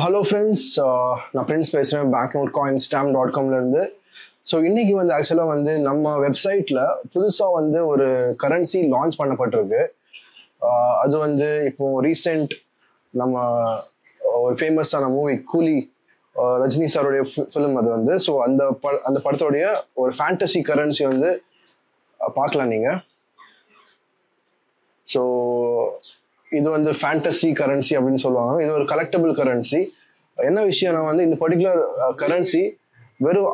Hello friends, நான் Prince பேசுகிறேன் banknotecoinstamp.com. So இன்றைக்கி ஆக்சுவலாக நம்ம வெப்சைட்டில் புதுசாக ஒரு கரன்சி லான்ச் பண்ணப்பட்டிருக்கு. அது இப்போது ரீசெண்ட் நம்ம ஒரு ஃபேமஸான மூவி கூலி, ரஜினி சாருடைய ஃபிலிம் அது ஸோ அந்த படத்தோடைய ஒரு ஃபேண்டசி கரன்சி பார்க்கலாம் நீங்கள். ஸோ இது ஃபேண்டசி கரன்சி அப்படின்னு சொல்லுவாங்க. இது ஒரு கலெக்டபிள் கரன்சி. என்ன விஷயம்னா இந்த பர்டிகுலர் கரன்சி வெறும்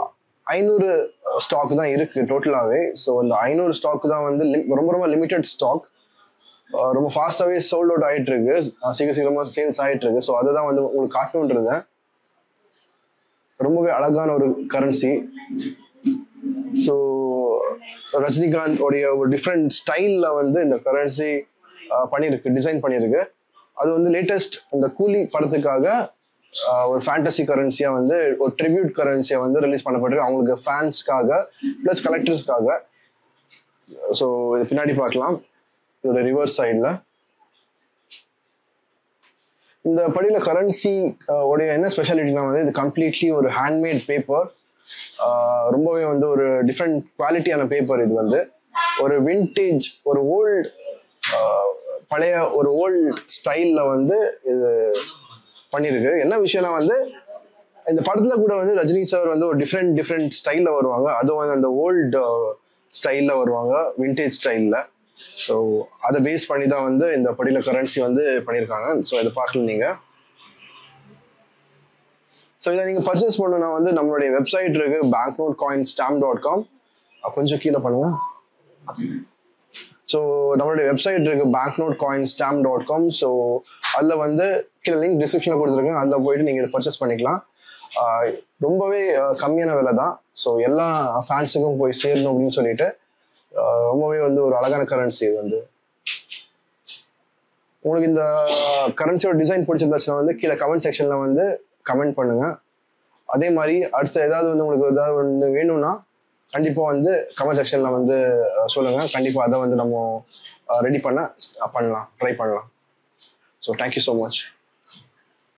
500 ஸ்டாக் தான் இருக்குது டோட்டலாகவே. ஸோ அந்த 500 ஸ்டாக் தான் ரொம்ப ரொம்ப லிமிட்டட் ஸ்டாக். ரொம்ப ஃபாஸ்ட்டாகவே சோல்ட் அவுட் ஆகிட்டுருக்கு, சீக்கிரமாக சேல்ஸ் ஆகிட்டுருக்கு. ஸோ அதை தான் உங்களுக்கு காட்டணுன்றது. ரொம்பவே அழகான ஒரு கரன்சி. ஸோ ரஜினிகாந்த் உடைய ஒரு டிஃப்ரெண்ட் ஸ்டைலில் இந்த கரன்சி பண்ணியிருக்கு, டிசைன் பண்ணியிருக்கு. அது லேட்டஸ்ட் இந்த கூலி படத்துக்காக ஒரு ஃபேண்டசி கரன்சியாக ஒரு ட்ரிபியூட் கரன்சியாக ரிலீஸ் பண்ணப்பட்டிருக்கு அவங்களுக்கு ஃபேன்ஸ்க்காக ப்ளஸ் கலெக்டர்ஸ்க்காக. ஸோ இது பின்னாடி பார்க்கலாம், இதோட ரிவர்ஸ் சைடில் இந்த படியில் கரன்சி உடைய என்ன ஸ்பெஷாலிட்டினா இது கம்ப்ளீட்லி ஒரு ஹேண்ட்மேட் பேப்பர். ரொம்பவே ஒரு டிஃப்ரெண்ட் குவாலிட்டியான பேப்பர். இது ஒரு வின்டேஜ், ஒரு ஓல்டு, பழைய ஒரு ஓல்டு ஸ்டைலில் இது பண்ணியிருக்கு. என்ன விஷயம்னா இந்த படத்தில் கூட ரஜினி சார் ஒரு டிஃப்ரெண்ட் ஸ்டைலில் வருவாங்க. அதுவும் அந்த ஓல்டு ஸ்டைலில் வருவாங்க, வின்டேஜ் ஸ்டைலில். ஸோ அதை பேஸ் பண்ணி தான் இந்த பர்டிகுலர் கரன்சி பண்ணியிருக்காங்க. ஸோ இதை பார்க்கல நீங்கள். ஸோ இதை நீங்கள் பர்ச்சேஸ் பண்ணணும்னா நம்மளுடைய வெப்சைட் இருக்குது banknotecoinstamp.com. கொஞ்சம் கீழே பண்ணுங்கள். ஸோ நம்மளுடைய வெப்சைட் இருக்குது banknotecoinstamp.com. ஸோ அதில் கீழே லிங்க் டிஸ்கிரிப்ஷனில் கொடுத்துருக்கேன், அதில் போயிட்டு நீங்கள் இதை பர்ச்சேஸ் பண்ணிக்கலாம். ரொம்பவே கம்மியான விலை தான். ஸோ எல்லா ஃபேன்ஸுக்கும் போய் சேரணும் அப்படின்னு சொல்லிட்டு ரொம்பவே ஒரு அழகான கரன்சி. இது உங்களுக்கு இந்த கரன்சியோட டிசைன் பிடிச்சிருந்துச்சுன்னா கீழே கமெண்ட் செக்ஷனில் கமெண்ட் பண்ணுங்கள். அதே மாதிரி அடுத்த ஏதாவது உங்களுக்கு ஏதாவது வேணும்னா கண்டிப்பாக கமெண்ட் செக்ஷனில் சொல்லுங்கள். கண்டிப்பாக அதை நம்ம ரெடி பண்ணலாம், ட்ரை பண்ணலாம். So thank you so much.